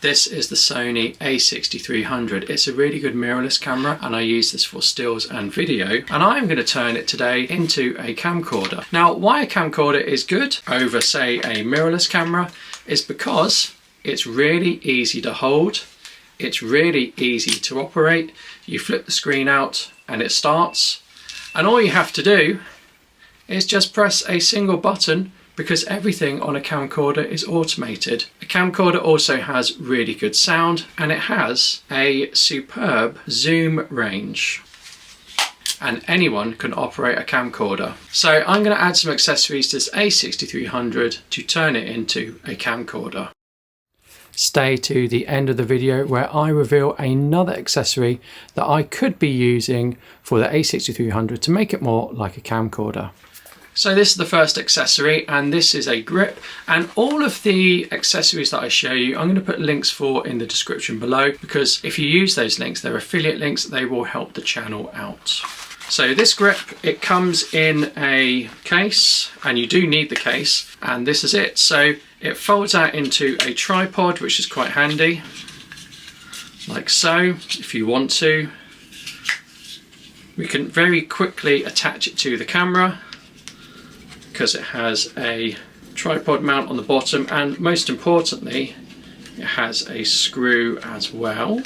This is the Sony a6300. It's a really good mirrorless camera and I use this for stills and video, and I'm going to turn it today into a camcorder. Now, why a camcorder is good over, say, a mirrorless camera is because it's really easy to hold, it's really easy to operate. You flip the screen out and it starts, and all you have to do is just press a single button because everything on a camcorder is automated. A camcorder also has really good sound and it has a superb zoom range, and anyone can operate a camcorder. So I'm going to add some accessories to this a6300 to turn it into a camcorder. Stay to the end of the video where I reveal another accessory that I could be using for the a6300 to make it more like a camcorder. So this is the first accessory, and this is a grip, and all of the accessories that I show you I'm going to put links for in the description below, because if you use those links, they're affiliate links, they will help the channel out. So this grip, it comes in a case, and you do need the case, and this is it. So it folds out into a tripod, which is quite handy, like so. If you want to, we can very quickly attach it to the camera because it has a tripod mount on the bottom, and most importantly it has a screw as well.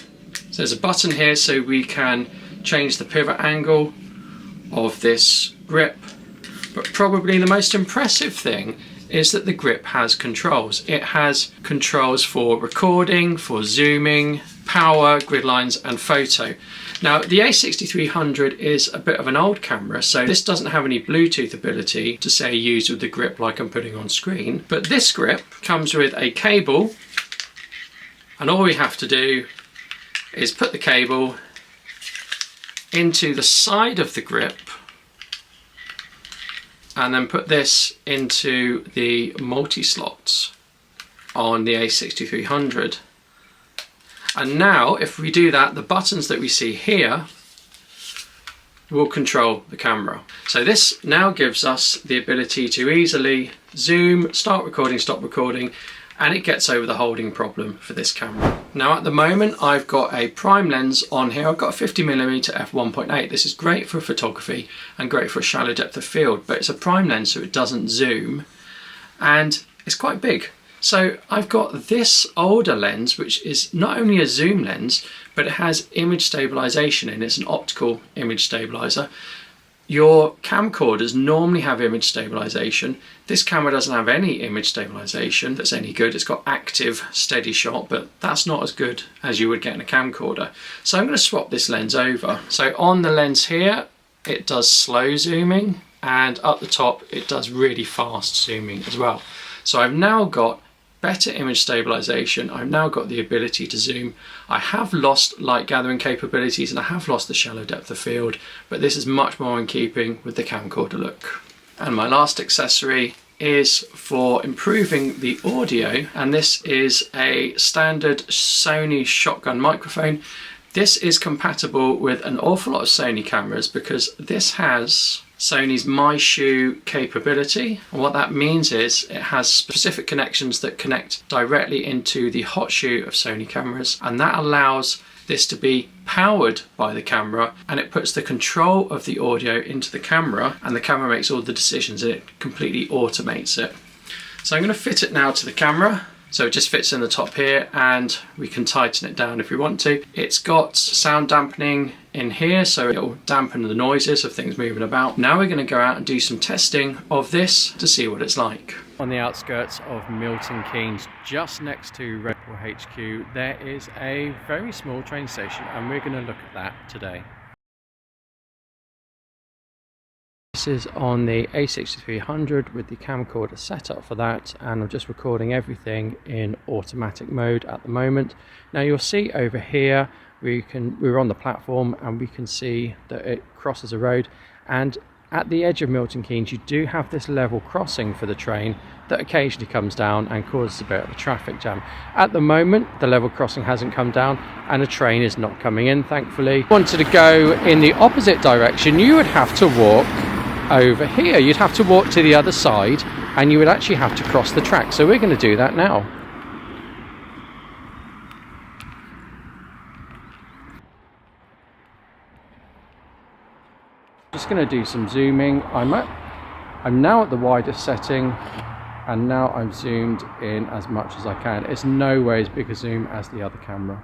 So there's a button here so we can change the pivot angle of this grip, but probably the most impressive thing is that the grip has controls. It has controls for recording, for zooming, power, grid lines and photo. Now the a6300 is a bit of an old camera, so this doesn't have any Bluetooth ability to say use with the grip like I'm putting on screen, but this grip comes with a cable, and all we have to do is put the cable into the side of the grip and then put this into the multi-slots on the a6300. And now if we do that, the buttons that we see here will control the camera. So this now gives us the ability to easily zoom, start recording, stop recording, and it gets over the holding problem for this camera. Now at the moment I've got a prime lens on here. I've got a 50mm f1.8. This is great for photography and great for a shallow depth of field, but it's a prime lens so it doesn't zoom and it's quite big. So I've got this older lens which is not only a zoom lens but it has image stabilization in it. It's an optical image stabilizer. Your camcorders normally have image stabilization. This camera doesn't have any image stabilization that's any good. It's got active steady shot, but that's not as good as you would get in a camcorder. So I'm going to swap this lens over. So on the lens here, it does slow zooming, and up the top, it does really fast zooming as well. So I've now got better image stabilization. I've now got the ability to zoom. I have lost light gathering capabilities and I have lost the shallow depth of field, but this is much more in keeping with the camcorder look. And my last accessory is for improving the audio, and this is a standard Sony shotgun microphone. This is compatible with an awful lot of Sony cameras because this has Sony's My Shoe capability, and what that means is it has specific connections that connect directly into the hot shoe of Sony cameras, and that allows this to be powered by the camera, and it puts the control of the audio into the camera, and the camera makes all the decisions and it completely automates it. So I'm going to fit it now to the camera. So it just fits in the top here, and we can tighten it down if we want to. It's got sound dampening in here, so it'll dampen the noises of things moving about. Now we're going to go out and do some testing of this to see what it's like. On the outskirts of Milton Keynes, just next to Red Bull HQ, there is a very small train station, and we're going to look at that today. This is on the a6300 with the camcorder set up for that, and I'm just recording everything in automatic mode at the moment. Now you'll see over here we're on the platform and we can see that it crosses a road, and at the edge of Milton Keynes you do have this level crossing for the train that occasionally comes down and causes a bit of a traffic jam. At the moment the level crossing hasn't come down and a train is not coming in, thankfully. If you wanted to go in the opposite direction, you would have to walk over here. You'd have to walk to the other side and you would actually have to cross the track. So we're going to do that now. Just going to do some zooming. I'm now at the widest setting, and now I'm zoomed in as much as I can. It's no way as big a zoom as the other camera.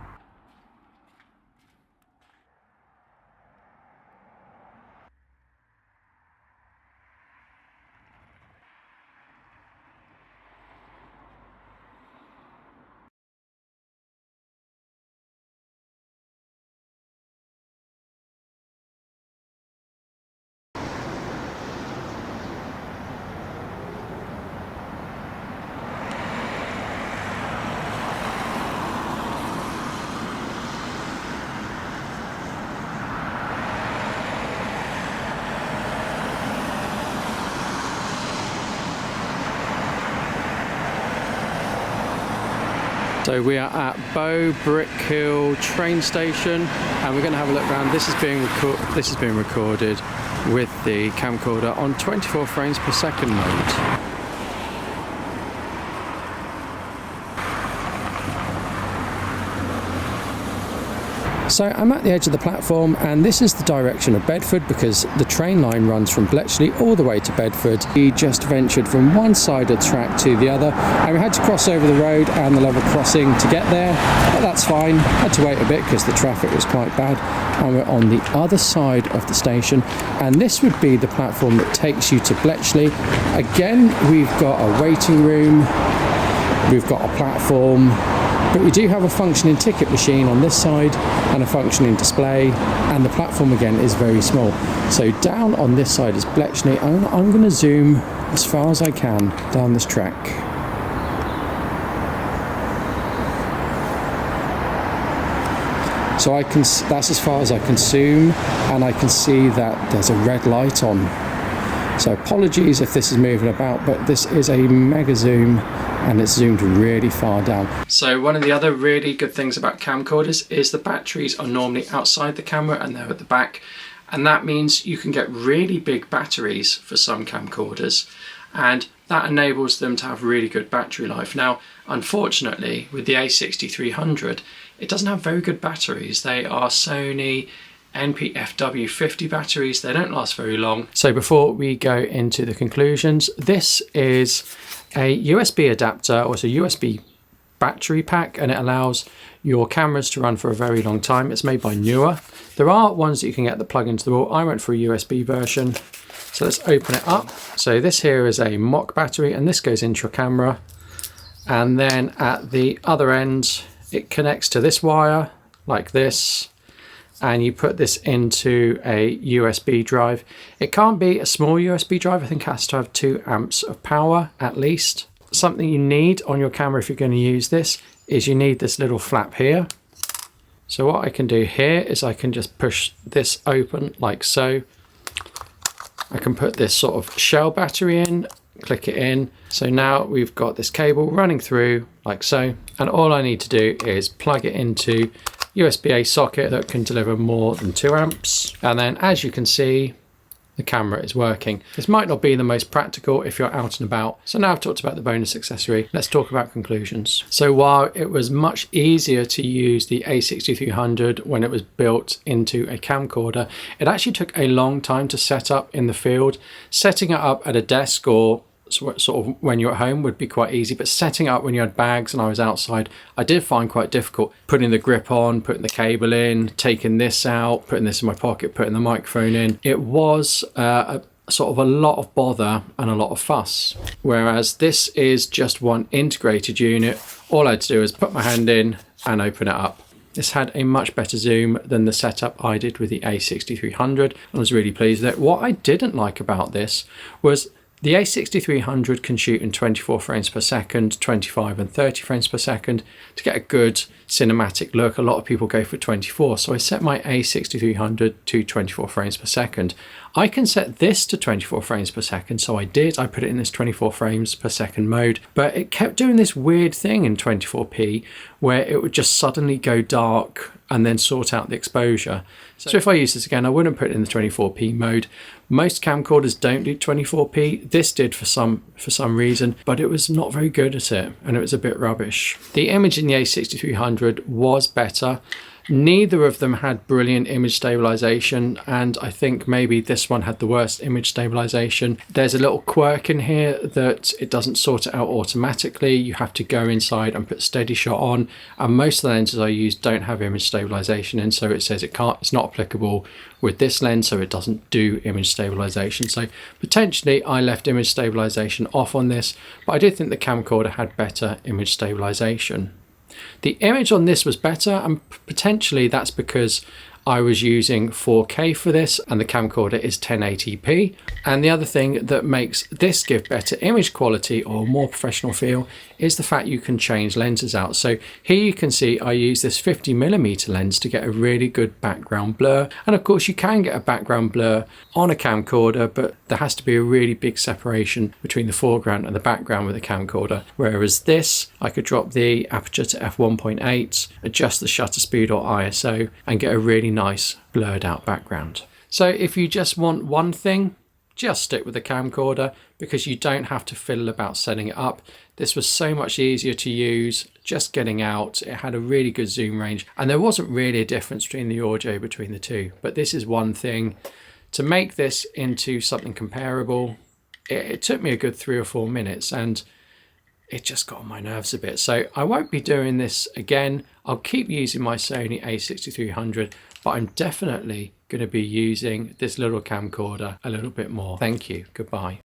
So we are at Bow Brick Hill train station, and we're going to have a look around. This is being recorded with the camcorder on 24 frames per second mode. So I'm at the edge of the platform, and this is the direction of Bedford because the train line runs from Bletchley all the way to Bedford. We just ventured from one side of the track to the other, and we had to cross over the road and the level crossing to get there, but that's fine. Had to wait a bit because the traffic was quite bad, and we're on the other side of the station, and this would be the platform that takes you to Bletchley. Again, we've got a waiting room, we've got a platform, but we do have a functioning ticket machine on this side and a functioning display, and the platform again is very small. So down on this side is Bletchley. I'm going to zoom as far as I can down this track. So that's as far as I can zoom, and I can see that there's a red light on. So apologies if this is moving about, but this is a mega zoom and it's zoomed really far down. So one of the other really good things about camcorders is the batteries are normally outside the camera and they're at the back, and that means you can get really big batteries for some camcorders, and that enables them to have really good battery life. Now unfortunately with the A6300 it doesn't have very good batteries. They are Sony NP-FW50 batteries. They don't last very long. So before we go into the conclusions, this is a USB adapter, or it's a USB battery pack, and it allows your cameras to run for a very long time. It's made by Neewer. There are ones that you can get that plug into the wall. I went for a USB version. So let's open it up. So this here is a mock battery, and this goes into your camera, and then at the other end it connects to this wire like this, and you put this into a USB drive. It can't be a small USB drive. I think it has to have 2 amps of power at least. Something you need on your camera if you're going to use this is you need this little flap here. So what I can do here is I can just push this open like so. I can put this sort of shell battery in, click it in. So now we've got this cable running through like so, and all I need to do is plug it into USB-A socket that can deliver more than 2 amps. And then as you can see, the camera is working. This might not be the most practical if you're out and about. So now I've talked about the bonus accessory, let's talk about conclusions. So while it was much easier to use the A6300 when it was built into a camcorder, it actually took a long time to set up in the field. Setting it up at a desk or sort of when you're at home would be quite easy, but setting up when you had bags and I was outside, I did find quite difficult. Putting the grip on, putting the cable in, taking this out, putting this in my pocket, putting the microphone in. It was sort of a lot of bother and a lot of fuss. Whereas this is just one integrated unit. All I had to do is put my hand in and open it up. This had a much better zoom than the setup I did with the A6300. I was really pleased with it. What I didn't like about this was the A6300 can shoot in 24 frames per second, 25 and 30 frames per second to get a good cinematic look. A lot of people go for 24, so I set my A6300 to 24 frames per second. I can set this to 24 frames per second, so I did. I put it in this 24 frames per second mode, but it kept doing this weird thing in 24p where it would just suddenly go dark and then sort out the exposure. So if I use this again, I wouldn't put it in the 24p mode. Most camcorders don't do 24p. This did for some reason, but it was not very good at it, and it was a bit rubbish. The image in the A6300 A6300 was better. Neither of them had brilliant image stabilization, and I think maybe this one had the worst image stabilization. There's a little quirk in here that it doesn't sort it out automatically. You have to go inside and put Steady Shot on, and most of the lenses I use don't have image stabilization in, so it says it's not applicable with this lens, so it doesn't do image stabilization. So potentially I left image stabilization off on this, but I did think the camcorder had better image stabilization. The image on this was better, and potentially that's because I was using 4K for this and the camcorder is 1080p. And the other thing that makes this give better image quality or more professional feel is the fact you can change lenses out. So here you can see I use this 50mm lens to get a really good background blur. And of course you can get a background blur on a camcorder, but there has to be a really big separation between the foreground and the background with a camcorder. Whereas this, I could drop the aperture to f1.8, adjust the shutter speed or ISO, and get a really nice blurred out background. So if you just want one thing, just stick with the camcorder, because you don't have to fiddle about setting it up. This was so much easier to use, just getting out. It had a really good zoom range, and there wasn't really a difference between the audio between the two. But this is one thing. To make this into something comparable, it took me a good 3 or 4 minutes, and it just got on my nerves a bit. So I won't be doing this again. I'll keep using my Sony a6300, but I'm definitely going to be using this little camcorder a little bit more. Thank you. Goodbye.